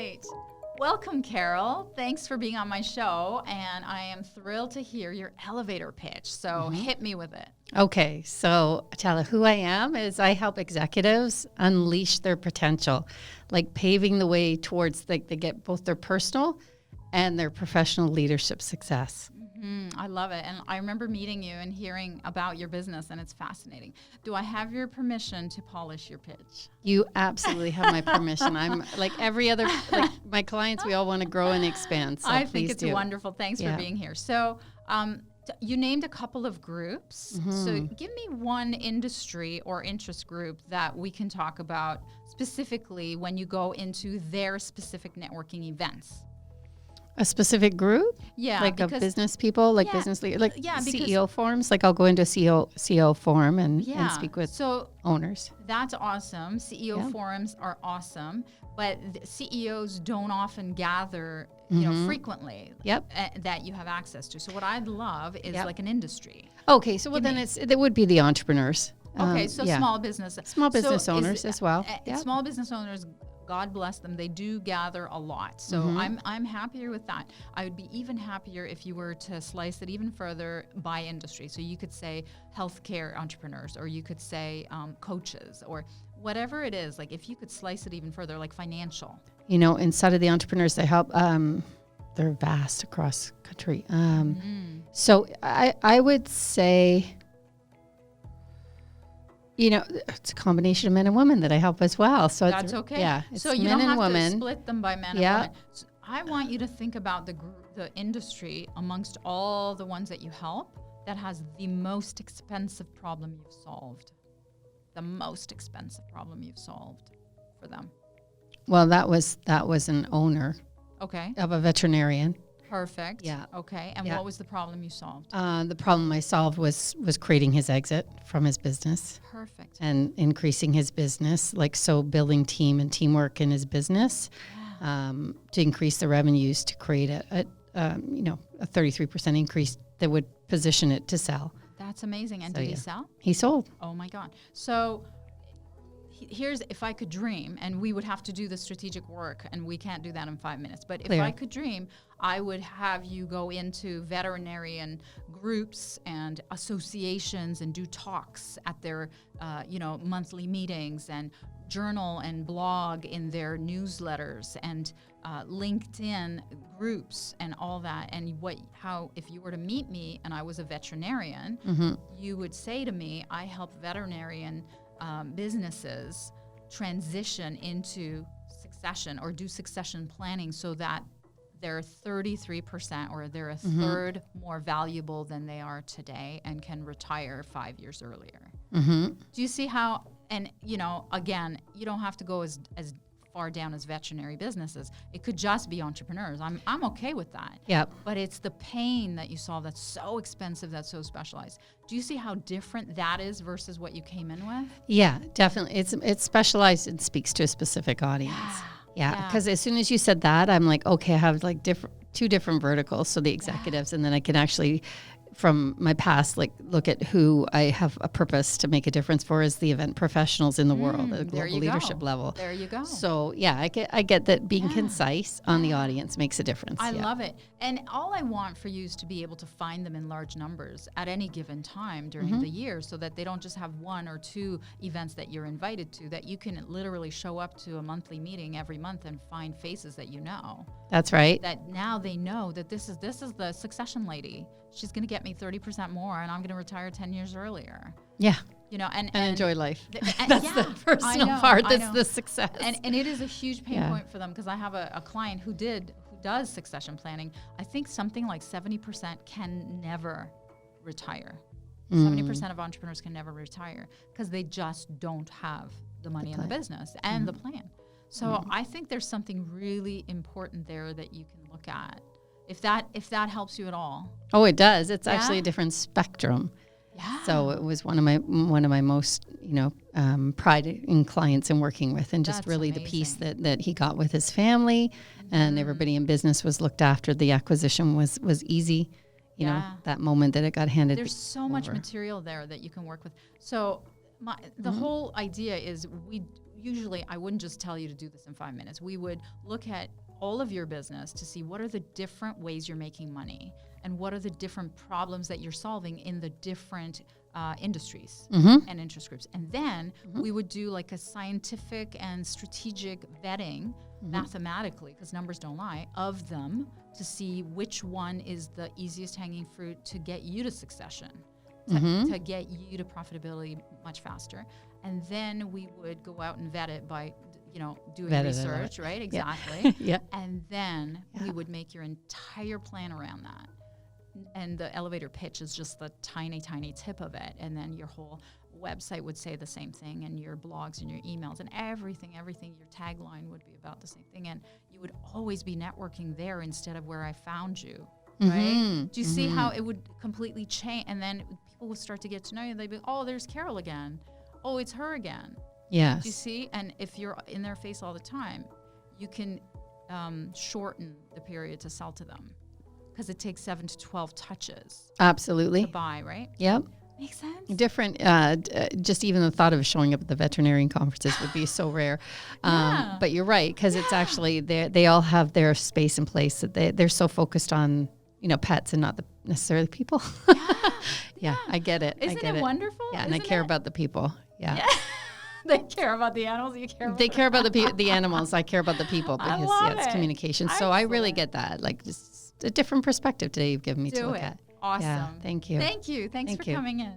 right. Welcome, Carol. Thanks for being on my show, and I am thrilled to hear your elevator pitch. So hit me with it. Okay, so Chala, who I am is I help executives unleash their potential, like paving the way towards they get both their personal and their professional leadership success. I love it. And I remember meeting you and hearing about your business, and it's fascinating. Do I have your permission to polish your pitch? You absolutely have my permission. I'm like every other, like my clients, we all want to grow and expand. So I think it's do. wonderful. Thanks for being here. So you named a couple of groups. So give me one industry or interest group that we can talk about specifically when you go into their specific networking events. A specific group? Yeah. Like of business people, like business leaders, like CEO forums? Like I'll go into a CEO forum and speak with owners. That's awesome. CEO forums are awesome, but CEOs don't often gather, you know, frequently that you have access to. So what I'd love is like an industry. Okay, so then it would be the entrepreneurs. Okay, so small business. Small business owners as well. Small business owners, God bless them, they do gather a lot. So I'm happier with that. I would be even happier if you were to slice it even further by industry. So you could say healthcare entrepreneurs, or you could say coaches, or whatever it is. Like if you could slice it even further, like financial. You know, inside of the entrepreneurs, they help. They're vast across country. So I would say, you know, it's a combination of men and women that I help as well. So that's okay. Yeah, it's so you men don't and have women. to split them by men and women. So I want you to think about the industry amongst all the ones that you help that has the most expensive problem you've solved. The most expensive problem you've solved for them. Well, that was an owner. Okay. Of a veterinarian. Perfect. Yeah. Okay. And what was the problem you solved? The problem I solved was creating his exit from his business. Perfect. And increasing his business, building team and teamwork in his business, to increase the revenues, to create a 33% increase that would position it to sell. That's amazing. And did he sell? He sold. Oh my God. So here's, if I could dream, and we would have to do the strategic work, and we can't do that in 5 minutes, but if I could dream, I would have you go into veterinarian groups and associations and do talks at their, monthly meetings, and journal and blog in their newsletters, and LinkedIn groups and all that. And how if you were to meet me and I was a veterinarian, you would say to me, I help veterinarian businesses transition into succession or do succession planning so that they're 33% or they're a third more valuable than they are today and can retire 5 years earlier. Do you see how, and again, you don't have to go as far down as veterinary businesses. It could just be entrepreneurs. I'm okay with that. Yep. But it's the pain that you solve that's so expensive, that's so specialized. Do you see how different that is versus what you came in with? Yeah, definitely. It's specialized and speaks to a specific audience. Yeah, because as soon as you said that, I'm like, okay, I have like two different verticals. So the executives, and then I can actually, from my past, look at who I have a purpose to make a difference for as the event professionals in the world at a global leadership level. There you go. So I get that being concise on the audience makes a difference. I love it. And all I want for you is to be able to find them in large numbers at any given time during the year, so that they don't just have one or two events that you're invited to, that you can literally show up to a monthly meeting every month and find faces that you know. That's right. That now they know that this is the succession lady. She's going to get me 30% more, and I'm going to retire 10 years earlier. Yeah. And enjoy life. That's the personal part. That's the success. And it is a huge pain point for them, because I have a client who does succession planning. I think something like 70% can never retire. 70% of entrepreneurs can never retire because they just don't have the money in the business and the plan. So I think there's something really important there that you can look at. If that helps you at all. Oh, it does. It's actually a different spectrum. Yeah. So it was one of my most pride in clients and working with, and just That's really amazing. the piece that he got with his family, and everybody in business was looked after. The acquisition was easy. You know, that moment that it got handed. There's so much material there that you can work with. So the whole idea is usually I wouldn't just tell you to do this in 5 minutes. We would look at all of your business to see what are the different ways you're making money and what are the different problems that you're solving in the different industries and interest groups. And then we would do like a scientific and strategic vetting mathematically, because numbers don't lie, of them to see which one is the easiest hanging fruit to get you to succession, to get you to profitability much faster. And then we would go out and vet it by, doing research, right? Exactly. Yeah. And then we would make your entire plan around that. And the elevator pitch is just the tiny, tiny tip of it. And then your whole website would say the same thing, and your blogs and your emails and everything, your tagline would be about the same thing. And you would always be networking there instead of where I found you, right? Do you see how it would completely change? And then people would start to get to know you. They'd be, oh, there's Carol again. Oh, it's her again. Yes. Do you see? And if you're in their face all the time, you can shorten the period to sell to them, because it takes 7 to 12 touches. Absolutely. To buy, right? Yep. Makes sense. Different, just even the thought of showing up at the veterinarian conferences would be so rare. But you're right, because it's actually, they all have their space and place. That they're so focused on, pets and not necessarily people. Yeah, I get it. Isn't it wonderful? Yeah, and I care about the people. Yeah. They care about the animals. They care about the animals. I care about the people, because it's communication. So I really get that. Like, just a different perspective today you've given me to look at. Awesome. Yeah, thank you. Thanks for coming in.